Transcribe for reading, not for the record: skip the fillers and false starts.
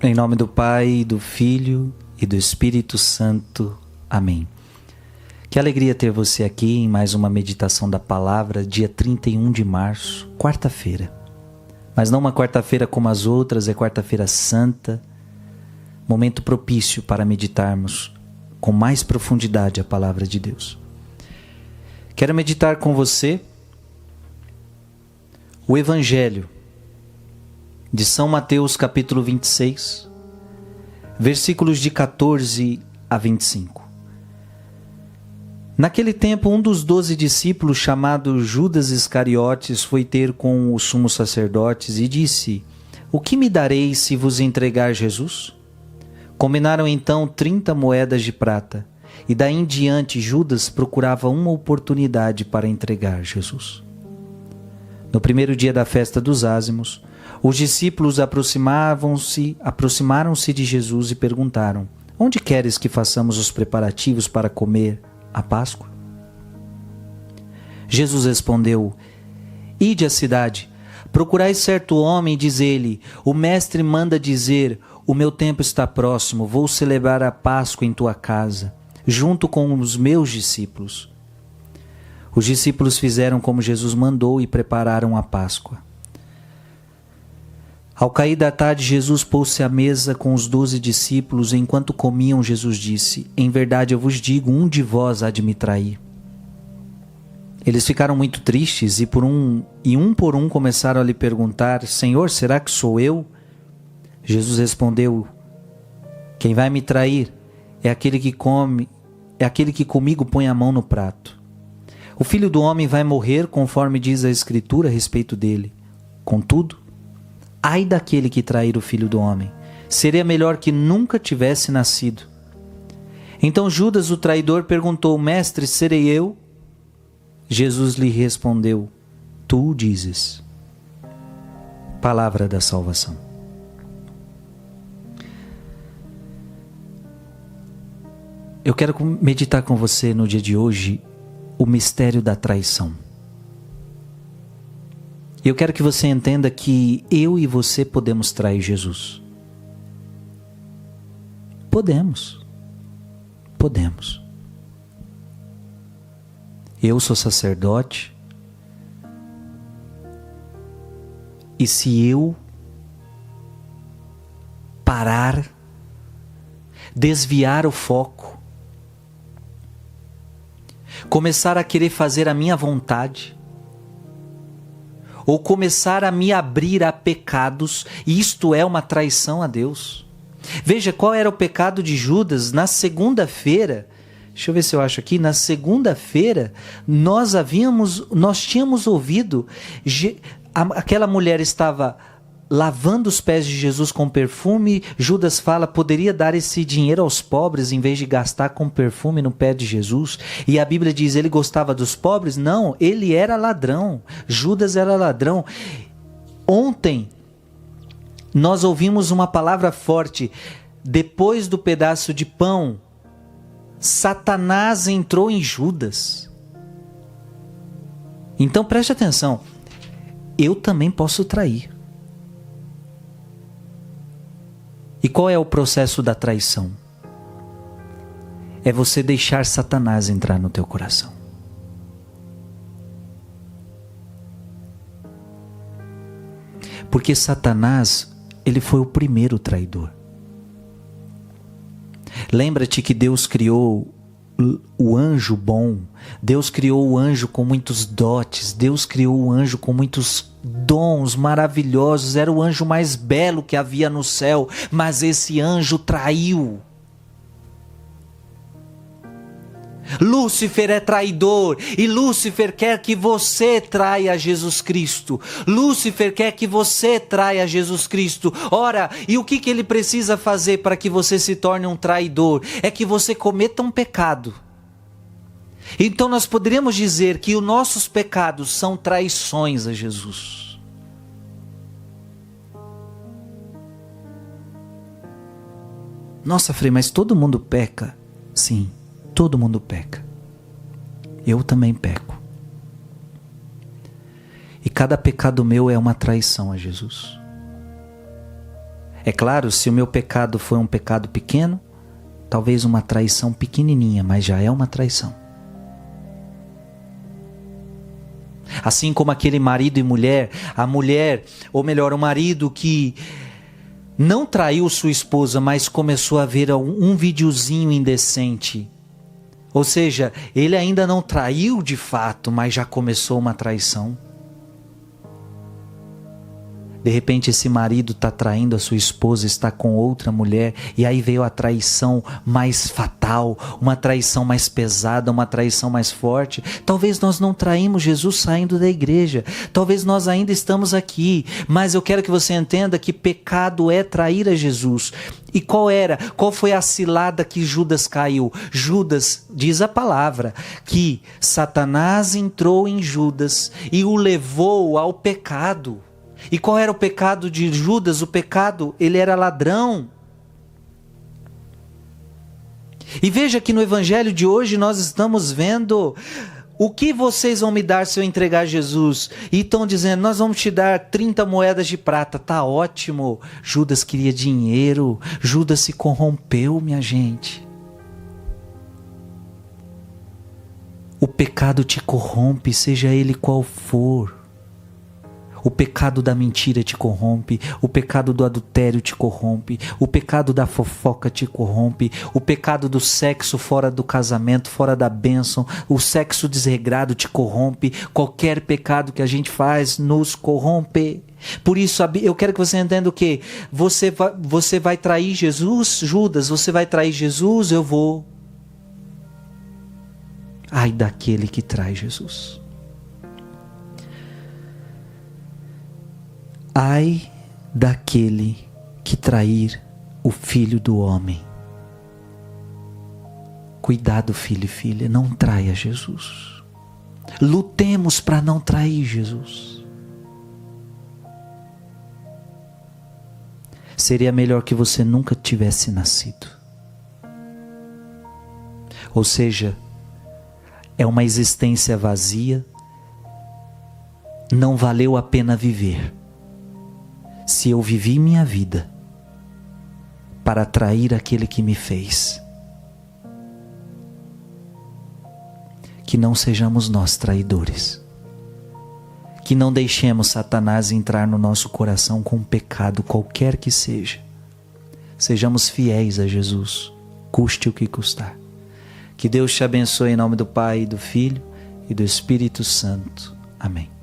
Em nome do Pai, do Filho e do Espírito Santo. Amém. Que alegria ter você aqui em mais uma meditação da palavra, dia 31 de março, quarta-feira. Mas não uma quarta-feira como as outras, é quarta-feira santa, momento propício para meditarmos com mais profundidade a palavra de Deus. Quero meditar com você o Evangelho de São Mateus, capítulo 26, versículos de 14 a 25. Naquele tempo, um dos 12 discípulos, chamado Judas Iscariotes, foi ter com os sumos sacerdotes e disse: "O que me dareis se vos entregar Jesus?" Combinaram então 30 moedas de prata, e daí em diante Judas procurava uma oportunidade para entregar Jesus. No primeiro dia da festa dos ázimos, os discípulos aproximaram-se de Jesus e perguntaram: "Onde queres que façamos os preparativos para comer a Páscoa?" Jesus respondeu: "Ide à cidade, procurai certo homem e diz-lhe: o mestre manda dizer, o meu tempo está próximo, vou celebrar a Páscoa em tua casa, junto com os meus discípulos." Os discípulos fizeram como Jesus mandou e prepararam a Páscoa. Ao cair da tarde, Jesus pôs-se à mesa com os 12 discípulos. Enquanto comiam, Jesus disse: "Em verdade eu vos digo, um de vós há de me trair." Eles ficaram muito tristes e um por um começaram a lhe perguntar: "Senhor, será que sou eu?" Jesus respondeu: "Quem vai me trair é aquele que comigo põe a mão no prato. O Filho do Homem vai morrer, conforme diz a Escritura a respeito dele. Contudo, ai daquele que trair o Filho do Homem. Seria melhor que nunca tivesse nascido." Então Judas, o traidor, perguntou: "Mestre, serei eu?" Jesus lhe respondeu: "Tu o dizes." Palavra da salvação. Eu quero meditar com você no dia de hoje o mistério da traição. E eu quero que você entenda que eu e você podemos trair Jesus. Podemos. Eu sou sacerdote. E se eu parar, desviar o foco, começar a querer fazer a minha vontade, ou começar a me abrir a pecados, isto é uma traição a Deus. Veja qual era o pecado de Judas. Na segunda-feira, deixa eu ver se eu acho aqui, na segunda-feira nós tínhamos ouvido, aquela mulher estava lavando os pés de Jesus com perfume. Judas fala: poderia dar esse dinheiro aos pobres em vez de gastar com perfume no pé de Jesus. E a Bíblia diz: ele gostava dos pobres? Não, ele era ladrão. Judas era ladrão. Ontem nós ouvimos uma palavra forte. Depois do pedaço de pão, Satanás entrou em Judas. Então preste atenção, eu também posso trair. E qual é o processo da traição? É você deixar Satanás entrar no teu coração. Porque Satanás, ele foi o primeiro traidor. Lembra-te que Deus criou o anjo bom. Deus criou o anjo com muitos dotes. Deus criou o anjo com muitos dons maravilhosos. Era o anjo mais belo que havia no céu. Mas esse anjo traiu. Lúcifer é traidor, e Lúcifer quer que você traia Jesus Cristo. Lúcifer quer que você traia Jesus Cristo. Ora, e o que ele precisa fazer para que você se torne um traidor? É que você cometa um pecado. Então nós poderíamos dizer que os nossos pecados são traições a Jesus. Nossa, Frei, mas todo mundo peca. Sim, todo mundo peca. Eu também peco. E cada pecado meu é uma traição a Jesus. É claro, se o meu pecado foi um pecado pequeno, talvez uma traição pequenininha, mas já é uma traição. Assim como aquele marido e mulher, a mulher, ou melhor, o marido que não traiu sua esposa, mas começou a ver um videozinho indecente. Ou seja, ele ainda não traiu de fato, mas já começou uma traição. De repente esse marido está traindo a sua esposa, está com outra mulher, e aí veio a traição mais fatal, uma traição mais pesada, uma traição mais forte. Talvez nós não traímos Jesus saindo da igreja, talvez nós ainda estamos aqui, mas eu quero que você entenda que pecado é trair a Jesus. E qual foi a cilada que Judas caiu? Judas, diz a palavra, que Satanás entrou em Judas e o levou ao pecado. E qual era o pecado de Judas? O pecado, ele era ladrão. E veja que no evangelho de hoje nós estamos vendo: o que vocês vão me dar se eu entregar Jesus? E estão dizendo: nós vamos te dar 30 moedas de prata. Tá ótimo. Judas queria dinheiro. Judas se corrompeu, minha gente. O pecado te corrompe, seja ele qual for. O pecado da mentira te corrompe, o pecado do adultério te corrompe, o pecado da fofoca te corrompe, o pecado do sexo fora do casamento, fora da bênção, o sexo desregrado te corrompe. Qualquer pecado que a gente faz nos corrompe. Por isso eu quero que você entenda o quê? Você vai trair Jesus? Judas, você vai trair Jesus? Eu vou. Ai daquele que trai Jesus. Ai daquele que trair o Filho do Homem. Cuidado, filho e filha, não traia Jesus. Lutemos para não trair Jesus. Seria melhor que você nunca tivesse nascido. Ou seja, é uma existência vazia, não valeu a pena viver. Se eu vivi minha vida para atrair aquele que me fez, que não sejamos nós traidores, que não deixemos Satanás entrar no nosso coração com pecado qualquer que seja. Sejamos fiéis a Jesus, custe o que custar. Que Deus te abençoe em nome do Pai, do Filho e do Espírito Santo. Amém.